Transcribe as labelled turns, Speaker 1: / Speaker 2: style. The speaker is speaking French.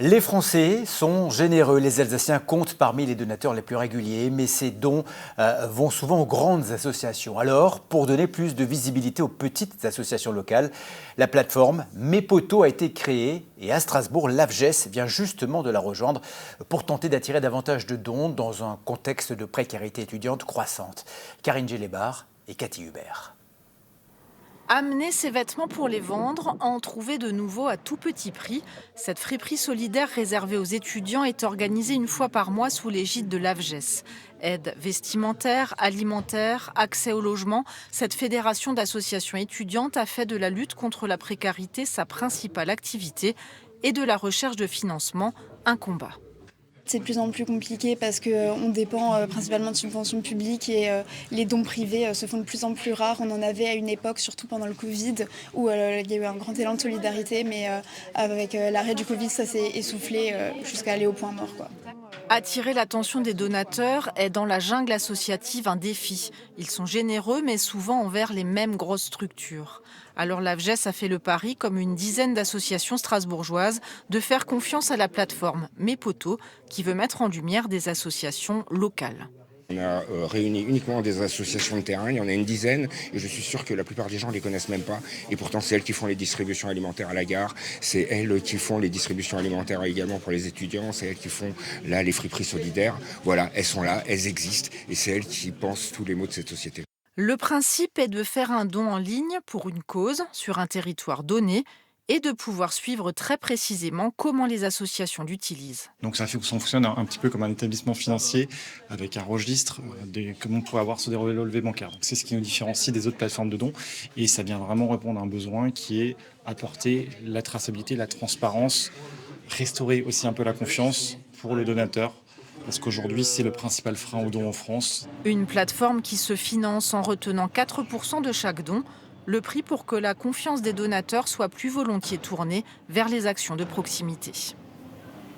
Speaker 1: Les Français sont généreux. Les Alsaciens comptent parmi les donateurs les plus réguliers, mais ces dons vont souvent aux grandes associations. Alors, pour donner plus de visibilité aux petites associations locales, la plateforme Mes Poteaux a été créée et à Strasbourg, l'AFGES vient justement de la rejoindre pour tenter d'attirer davantage de dons dans un contexte de précarité étudiante croissante. Karine Gélébar et Cathy Hubert.
Speaker 2: Amener ses vêtements pour les vendre, en trouver de nouveaux à tout petit prix. Cette friperie solidaire réservée aux étudiants est organisée une fois par mois sous l'égide de l'AFGES. Aide vestimentaire, alimentaire, accès au logement, cette fédération d'associations étudiantes a fait de la lutte contre la précarité sa principale activité et de la recherche de financement un combat.
Speaker 3: C'est de plus en plus compliqué parce qu'on dépend principalement de subventions publiques et les dons privés se font de plus en plus rares. On en avait à une époque, surtout pendant le Covid, où il y a eu un grand élan de solidarité, mais avec l'arrêt du Covid, ça s'est essoufflé jusqu'à aller au point mort, quoi.
Speaker 2: Attirer l'attention des donateurs est dans la jungle associative un défi. Ils sont généreux, mais souvent envers les mêmes grosses structures. Alors l'AFGES a fait le pari, comme une dizaine d'associations strasbourgeoises, de faire confiance à la plateforme Mes Poteaux, qui veut mettre en lumière des associations locales.
Speaker 4: On a réuni uniquement des associations de terrain, il y en a une dizaine et je suis sûr que la plupart des gens ne les connaissent même pas. Et pourtant c'est elles qui font les distributions alimentaires à la gare, c'est elles qui font les distributions alimentaires également pour les étudiants, c'est elles qui font là les friperies solidaires. Voilà, elles sont là, elles existent et c'est elles qui pensent tous les maux de cette société.
Speaker 2: Le principe est de faire un don en ligne pour une cause sur un territoire donné et de pouvoir suivre très précisément comment les associations l'utilisent.
Speaker 5: Donc ça fonctionne un petit peu comme un établissement financier avec un registre comme on pourrait avoir sur des relevés bancaires. Donc c'est ce qui nous différencie des autres plateformes de dons et ça vient vraiment répondre à un besoin qui est apporter la traçabilité, la transparence, restaurer aussi un peu la confiance pour le donateur. Parce qu'aujourd'hui, c'est le principal frein aux dons en France.
Speaker 2: Une plateforme qui se finance en retenant 4% de chaque don, le prix pour que la confiance des donateurs soit plus volontiers tournée vers les actions de proximité.